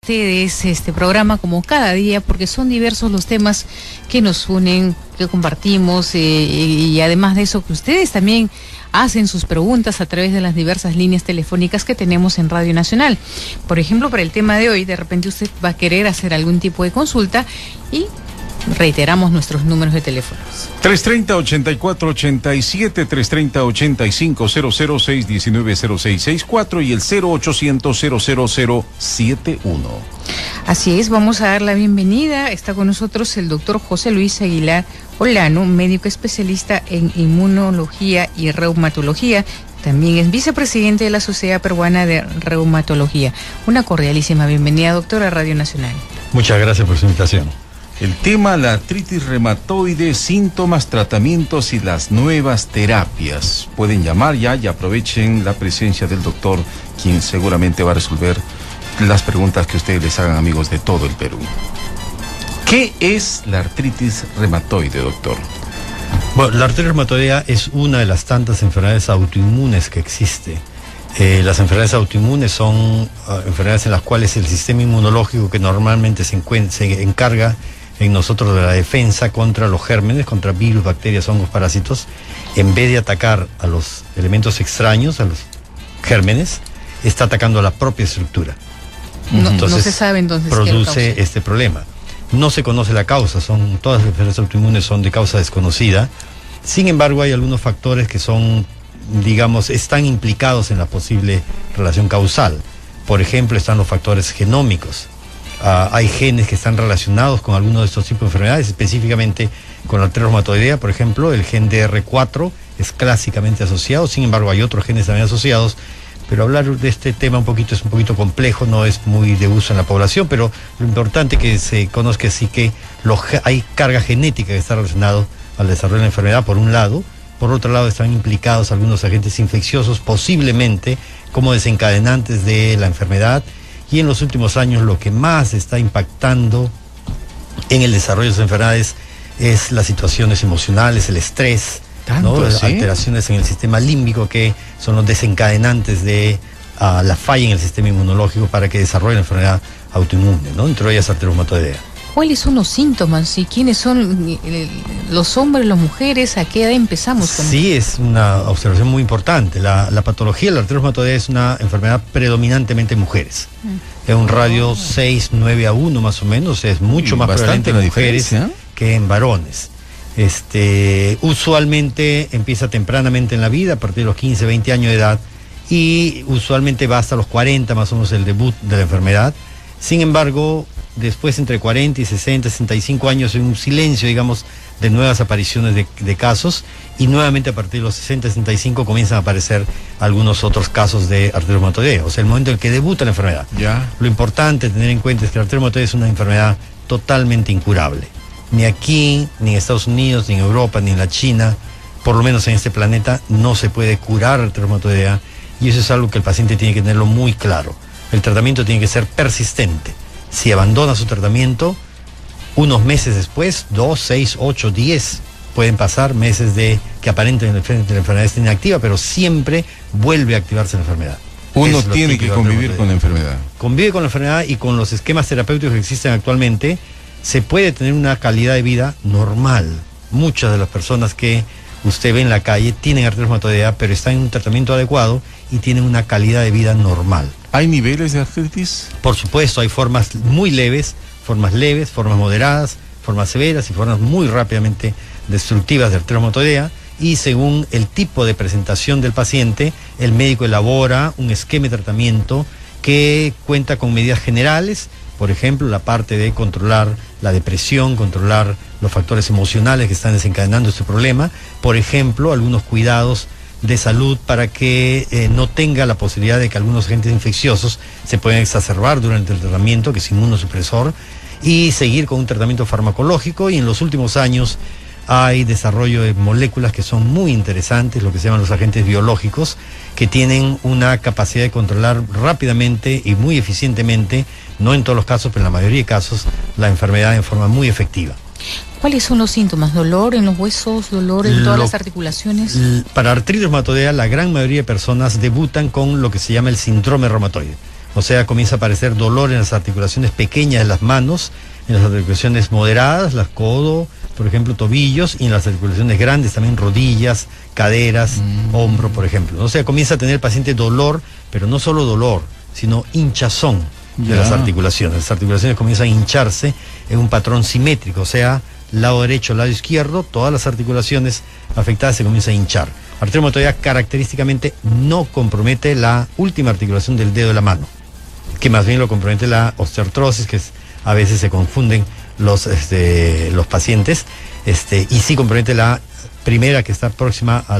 Ustedes este programa como cada día, porque son diversos los temas que nos unen, que compartimos, y además de eso que ustedes también hacen sus preguntas a través de las diversas líneas telefónicas que tenemos en Radio Nacional. Por ejemplo, para el tema de hoy, de repente usted va a querer hacer algún tipo de consulta y reiteramos nuestros números de teléfonos. 330-8487, 330-8500, 619-0664 y el 0800-00071. Así es, vamos a dar la bienvenida. Está con nosotros el doctor José Luis Aguilar Olano, médico especialista en inmunología y reumatología. También es vicepresidente de la Sociedad Peruana de Reumatología. Una cordialísima bienvenida, doctor, a Radio Nacional. Muchas gracias por su invitación. El tema, la artritis reumatoide, síntomas, tratamientos y las nuevas terapias. Pueden llamar ya y aprovechen la presencia del doctor, quien seguramente va a resolver las preguntas que ustedes les hagan, amigos de todo el Perú. ¿Qué es la artritis reumatoide, doctor? Bueno, la artritis reumatoidea es una de las tantas enfermedades autoinmunes que existe. Las enfermedades autoinmunes son enfermedades en las cuales el sistema inmunológico, que normalmente se encarga en nosotros de la defensa contra los gérmenes, contra virus, bacterias, hongos, parásitos, en vez de atacar a los elementos extraños, a los gérmenes, está atacando a la propia estructura. No se sabe entonces produce este problema. No se conoce la causa, todas las enfermedades autoinmunes son de causa desconocida. Sin embargo, hay algunos factores que son, digamos, están implicados en la posible relación causal. Por ejemplo, están los factores genómicos. Hay genes que están relacionados con algunos de estos tipos de enfermedades, específicamente con la artritis reumatoidea, por ejemplo, el gen DR4 es clásicamente asociado. Sin embargo, hay otros genes también asociados. Pero hablar de este tema es un poquito complejo, no es muy de uso en la población, pero lo importante es que se conozca sí que hay carga genética que está relacionada al desarrollo de la enfermedad, por un lado. Por otro lado, están implicados algunos agentes infecciosos, posiblemente como desencadenantes de la enfermedad. Y en los últimos años lo que más está impactando en el desarrollo de las enfermedades es las situaciones emocionales, el estrés, ¿no? Las alteraciones en el sistema límbico, que son los desencadenantes de la falla en el sistema inmunológico para que desarrolle la enfermedad autoinmune, ¿no? Entre ellas artritis reumatoidea. ¿Cuáles son los síntomas y quiénes son los hombres, las mujeres? ¿A qué edad empezamos con Sí, es una observación muy importante. La patología de la artritis reumatoidea es una enfermedad predominantemente en mujeres. Es un radio 6-9 a 1 más o menos, es mucho más prevalente en mujeres que en varones. Usualmente empieza tempranamente en la vida, a partir de los 15, 20 años de edad, y usualmente va hasta los 40 más o menos el debut de la enfermedad. Sin embargo, después entre 40 y 60, 65 años, en un silencio, digamos, de nuevas apariciones de casos, y nuevamente a partir de los 60, 65 comienzan a aparecer algunos otros casos de artritis reumatoidea, o sea, el momento en que debuta la enfermedad. Lo importante tener en cuenta es que la artritis reumatoidea es una enfermedad totalmente incurable. Ni aquí, ni en Estados Unidos, ni en Europa, ni en la China, por lo menos en este planeta, no se puede curar la artritis reumatoidea, y eso es algo que el paciente tiene que tenerlo muy claro. El tratamiento tiene que ser persistente. Si abandona su tratamiento, unos meses después, 2, 6, 8, 10, pueden pasar meses de que aparentemente la enfermedad está inactiva, pero siempre vuelve a activarse la enfermedad. Uno tiene que convivir con la enfermedad. Convive con la enfermedad, y con los esquemas terapéuticos que existen actualmente, se puede tener una calidad de vida normal. Muchas de las personas que usted ve en la calle tienen artritis reumatoidea, pero están en un tratamiento adecuado y tienen una calidad de vida normal. ¿Hay niveles de artritis? Por supuesto, hay formas muy leves, formas moderadas, formas severas y formas muy rápidamente destructivas de artritis reumatoidea, y según el tipo de presentación del paciente, el médico elabora un esquema de tratamiento que cuenta con medidas generales. Por ejemplo, la parte de controlar la depresión, controlar los factores emocionales que están desencadenando este problema. Por ejemplo, algunos cuidados de salud para que no tenga la posibilidad de que algunos agentes infecciosos se puedan exacerbar durante el tratamiento, que es inmunosupresor, y seguir con un tratamiento farmacológico. Y en los últimos años hay desarrollo de moléculas que son muy interesantes, lo que se llaman los agentes biológicos, que tienen una capacidad de controlar rápidamente y muy eficientemente, no en todos los casos, pero en la mayoría de casos, la enfermedad en forma muy efectiva. ¿Cuáles son los síntomas? ¿Dolor en los huesos? ¿Dolor en todas las articulaciones? Para artritis reumatoidea, la gran mayoría de personas debutan con lo que se llama el síndrome reumatoide. O sea, comienza a aparecer dolor en las articulaciones pequeñas de las manos, en las articulaciones moderadas, las codo, por ejemplo, tobillos, y en las articulaciones grandes también rodillas, caderas, hombro, por ejemplo. O sea, comienza a tener el paciente dolor, pero no solo dolor, sino hinchazón de las articulaciones. Las articulaciones comienzan a hincharse en un patrón simétrico, o sea, lado derecho, lado izquierdo, todas las articulaciones afectadas se comienzan a hinchar. Arteria reumatoidea característicamente no compromete la última articulación del dedo de la mano, que más bien lo compromete la osteoartrosis, que a veces se confunden los pacientes, y sí compromete la primera, que está próxima a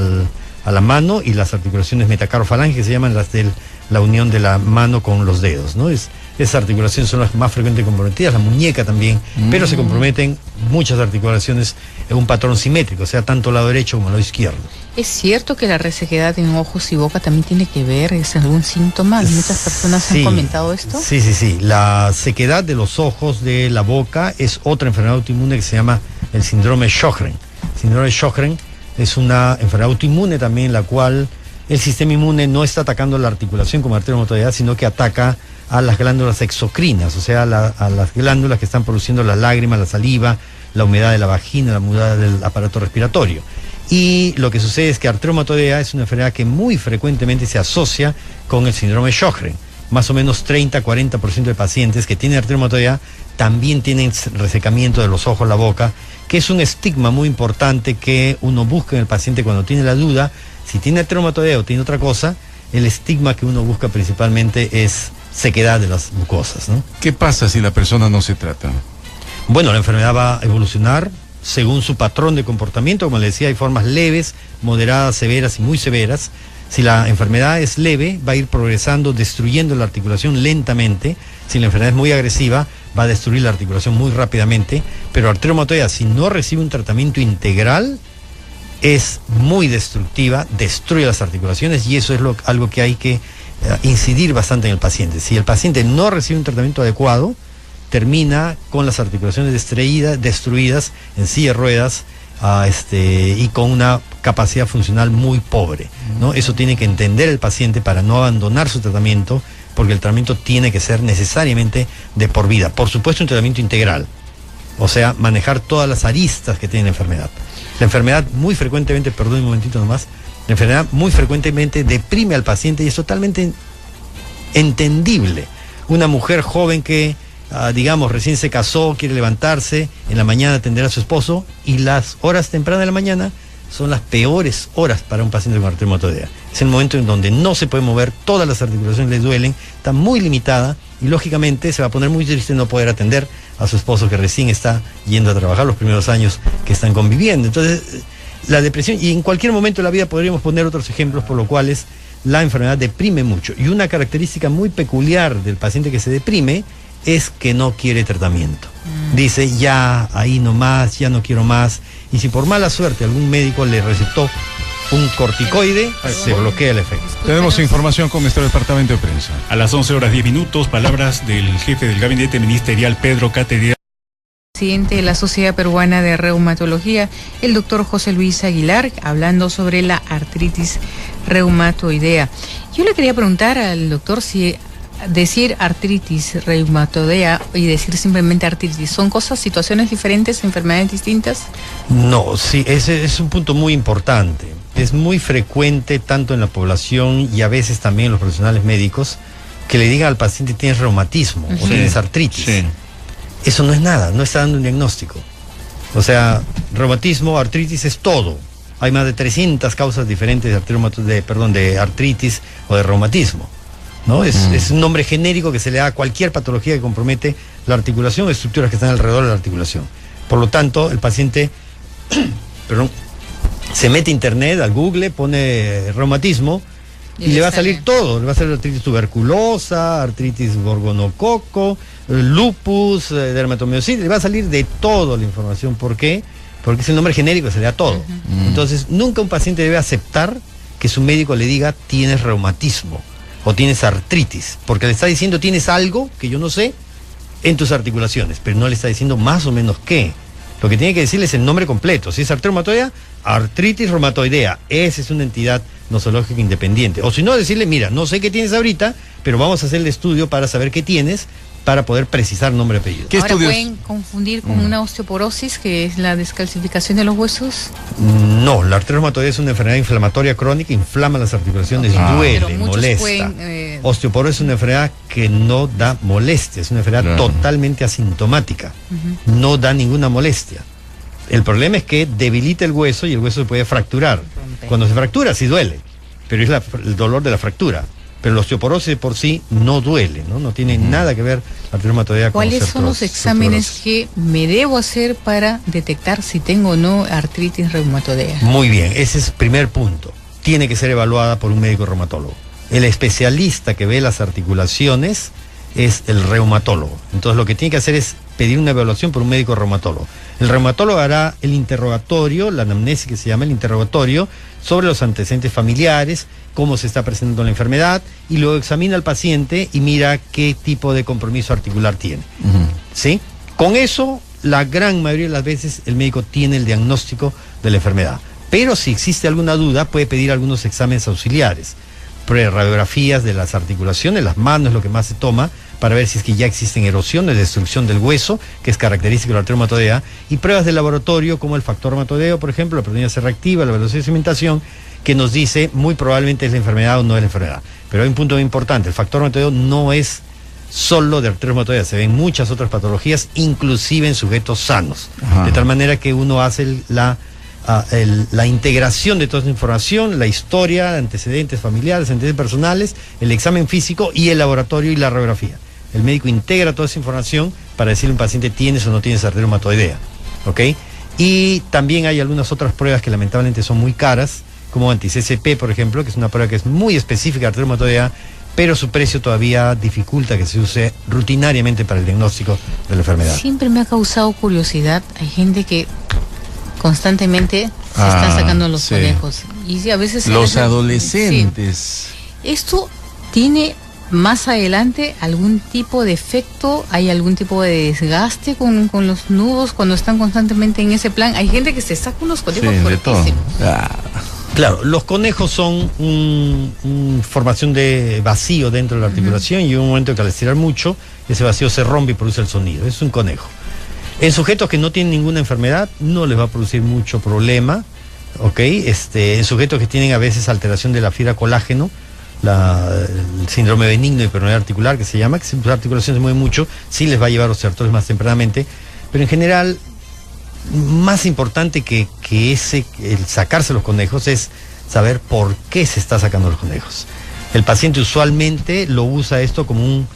la mano, y las articulaciones metacarpofalanges, que se llaman las de la unión de la mano con los dedos, ¿no? Esas articulaciones son las más frecuentemente comprometidas, la muñeca también, pero se comprometen muchas articulaciones en un patrón simétrico, o sea, tanto el lado derecho como el lado izquierdo. ¿Es cierto que la resequedad en ojos y boca también tiene que ver? ¿Es algún síntoma? Muchas personas han comentado esto. Sí. La sequedad de los ojos, de la boca, es otra enfermedad autoinmune que se llama el síndrome de Sjögren. El síndrome de Sjögren es una enfermedad autoinmune también, la cual el sistema inmune no está atacando la articulación como arteria reumatoidea, sino que ataca a las glándulas exocrinas, o sea, a las glándulas que están produciendo las lágrimas, la saliva, la humedad de la vagina, la humedad del aparato respiratorio. Y lo que sucede es que arteria reumatoidea es una enfermedad que muy frecuentemente se asocia con el síndrome de Sjögren. Más o menos 30-40% de pacientes que tienen arteria reumatoidea también tienen resecamiento de los ojos, la boca, que es un estigma muy importante que uno busca en el paciente cuando tiene la duda si tiene arteria reumatoidea o tiene otra cosa. El estigma que uno busca principalmente es sequedad de las mucosas, ¿no? ¿Qué pasa si la persona no se trata? Bueno, la enfermedad va a evolucionar según su patrón de comportamiento. Como le decía, hay formas leves, moderadas, severas y muy severas. Si la enfermedad es leve, va a ir progresando, destruyendo la articulación lentamente. Si la enfermedad es muy agresiva, va a destruir la articulación muy rápidamente. Pero arteria reumatoidea, si no recibe un tratamiento integral, es muy destructiva, destruye las articulaciones, y eso es algo que hay que incidir bastante en el paciente. Si el paciente no recibe un tratamiento adecuado, termina con las articulaciones destruidas, en silla de ruedas, y con una capacidad funcional muy pobre, ¿no? Eso tiene que entender el paciente para no abandonar su tratamiento, porque el tratamiento tiene que ser necesariamente de por vida. Por supuesto, un tratamiento integral, o sea, manejar todas las aristas que tiene la enfermedad. La enfermedad muy frecuentemente, perdón un momentito nomás, la enfermedad muy frecuentemente deprime al paciente, y es totalmente entendible. Una mujer joven que, digamos, recién se casó, quiere levantarse, en la mañana atender a su esposo, y las horas tempranas de la mañana son las peores horas para un paciente con arteria reumatoidea. Es el momento en donde no se puede mover, todas las articulaciones le duelen, está muy limitada, y lógicamente se va a poner muy triste no poder atender a su esposo que recién está yendo a trabajar los primeros años que están conviviendo. Entonces, la depresión, y en cualquier momento de la vida podríamos poner otros ejemplos por los cuales la enfermedad deprime mucho. Y una característica muy peculiar del paciente que se deprime es que no quiere tratamiento. Dice, ya, ahí nomás, ya no quiero más. Y si por mala suerte algún médico le recetó un corticoide, se bloquea el efecto. Tenemos información con nuestro departamento de prensa. A las 11:10, palabras del jefe del gabinete ministerial, Pedro Cateriano. Presidente de la Sociedad Peruana de Reumatología, el doctor José Luis Aguilar, hablando sobre la artritis reumatoidea. Yo le quería preguntar al doctor si decir artritis reumatoidea y decir simplemente artritis, ¿son cosas, situaciones diferentes, enfermedades distintas? No, sí, ese es un punto muy importante. Es muy frecuente tanto en la población y a veces también en los profesionales médicos que le digan al paciente tienes reumatismo o tienes artritis. Sí. Eso no es nada, no está dando un diagnóstico. O sea, reumatismo, artritis es todo. Hay más de 300 causas diferentes de artritis o de reumatismo, ¿no? Es un nombre genérico que se le da a cualquier patología que compromete la articulación o estructuras que están alrededor de la articulación. Por lo tanto, el paciente se mete a internet, al Google, pone reumatismo y le va a salir todo. Le va a salir artritis tuberculosa, artritis gorgonococo, lupus, dermatomiositis, le va a salir de todo la información. ¿Por qué? Porque es el nombre genérico, se le da todo. Entonces, nunca un paciente debe aceptar que su médico le diga tienes reumatismo o tienes artritis, porque le está diciendo tienes algo que yo no sé en tus articulaciones, pero no le está diciendo más o menos qué. Lo que tiene que decirle es el nombre completo. Si es artritis reumatoidea, artritis reumatoidea, esa es una entidad nosológico independiente. O si no, decirle, mira, no sé qué tienes ahorita, pero vamos a hacer el estudio para saber qué tienes, para poder precisar nombre y apellido. ¿Qué estudios pueden confundir con una osteoporosis, que es la descalcificación de los huesos? No, la artritis reumatoidea es una enfermedad inflamatoria crónica, inflama las articulaciones, duele, molesta. Osteoporosis es una enfermedad que no da molestia, es una enfermedad totalmente asintomática, no da ninguna molestia. El problema es que debilita el hueso y el hueso se puede fracturar. Cuando se fractura sí duele, pero es el dolor de la fractura. Pero la osteoporosis de por sí no duele, ¿no? Tiene nada que ver la artritis reumatoidea con ¿Cuáles son los exámenes que me debo hacer para detectar si tengo o no artritis reumatoidea? Muy bien, ese es el primer punto. Tiene que ser evaluada por un médico reumatólogo. El especialista que ve las articulaciones es el reumatólogo. Entonces lo que tiene que hacer es pedir una evaluación por un médico reumatólogo. El reumatólogo hará el interrogatorio, la anamnesis que se llama el interrogatorio, sobre los antecedentes familiares, cómo se está presentando la enfermedad, y luego examina al paciente y mira qué tipo de compromiso articular tiene. ¿Sí? Con eso, la gran mayoría de las veces el médico tiene el diagnóstico de la enfermedad. Pero si existe alguna duda, puede pedir algunos exámenes auxiliares. Radiografías de las articulaciones, las manos es lo que más se toma, para ver si es que ya existen erosiones, destrucción del hueso, que es característico de la artritis reumatoidea, y pruebas de laboratorio como el factor reumatoideo, por ejemplo, la proteína C reactiva, la velocidad de cementación, que nos dice muy probablemente es la enfermedad o no es la enfermedad. Pero hay un punto muy importante, el factor reumatoideo no es solo de artritis reumatoidea, se ven muchas otras patologías, inclusive en sujetos sanos. De tal manera que uno hace la integración de toda esa información, la historia, antecedentes familiares, antecedentes personales, el examen físico y el laboratorio y la radiografía. El médico integra toda esa información para decirle a un paciente tienes o no tienes artritis reumatoidea, ¿ok? Y también hay algunas otras pruebas que lamentablemente son muy caras, como anti-CCP, por ejemplo, que es una prueba que es muy específica de artritis reumatoidea, pero su precio todavía dificulta que se use rutinariamente para el diagnóstico de la enfermedad. Siempre me ha causado curiosidad, hay gente que constantemente se están sacando los conejos. Y a veces los adolescentes. Sí. ¿Esto tiene más adelante algún tipo de efecto? ¿Hay algún tipo de desgaste con los nudos cuando están constantemente en ese plan? Hay gente que se saca unos conejos fuertísimos. Claro, los conejos son una formación de vacío dentro de la articulación y en un momento que al estirar mucho, ese vacío se rompe y produce el sonido. Es un conejo. En sujetos que no tienen ninguna enfermedad, no les va a producir mucho problema, ¿ok? En sujetos que tienen a veces alteración de la fibra colágeno, el síndrome benigno de hipermovilidad articular, que se llama, que la articulación se mueve mucho, sí les va a llevar osteoartrosis más tempranamente, pero en general, más importante que el sacarse los conejos es saber por qué se está sacando los conejos. El paciente usualmente lo usa esto como un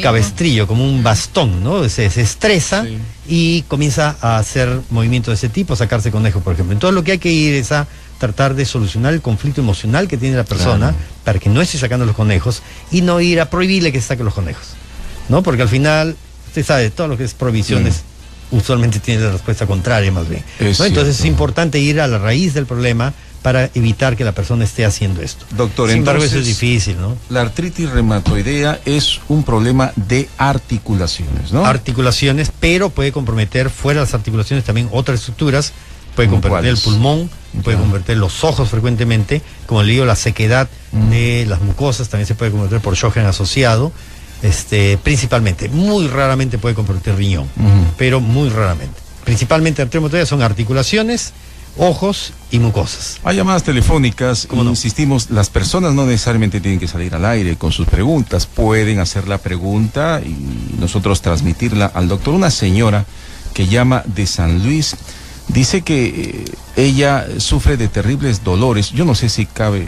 cabestrillo, como un bastón, ¿no? Se estresa y comienza a hacer movimientos de ese tipo, sacarse conejos, por ejemplo. Entonces lo que hay que ir es a tratar de solucionar el conflicto emocional que tiene la persona para que no esté sacando los conejos y no ir a prohibirle que se saque los conejos, ¿no? Porque al final, usted sabe, todo lo que es prohibiciones usualmente tiene la respuesta contraria más bien, ¿no? Entonces es importante ir a la raíz del problema para evitar que la persona esté haciendo esto. Doctor, sin embargo, eso es difícil, ¿no? La artritis reumatoidea es un problema de articulaciones, ¿no? Articulaciones, pero puede comprometer fuera de las articulaciones también otras estructuras, puede comprometer el pulmón, puede comprometer los ojos frecuentemente, como le digo, la sequedad de las mucosas también se puede comprometer por Sjögren asociado, principalmente, muy raramente puede comprometer riñón, pero muy raramente. Principalmente artritis reumatoidea son articulaciones, ojos y mucosas. Hay llamadas telefónicas, insistimos, las personas no necesariamente tienen que salir al aire con sus preguntas, pueden hacer la pregunta y nosotros transmitirla al doctor. Una señora que llama de San Luis dice que ella sufre de terribles dolores. Yo no sé si cabe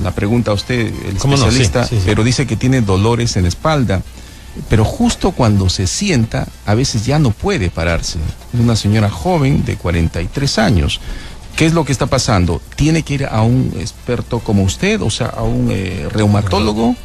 la pregunta a usted, el especialista, pero dice que tiene dolores en la espalda, pero justo cuando se sienta, a veces ya no puede pararse. Es una señora joven de 43 años. ¿Qué es lo que está pasando? ¿Tiene que ir a un experto como usted, o sea, a un reumatólogo?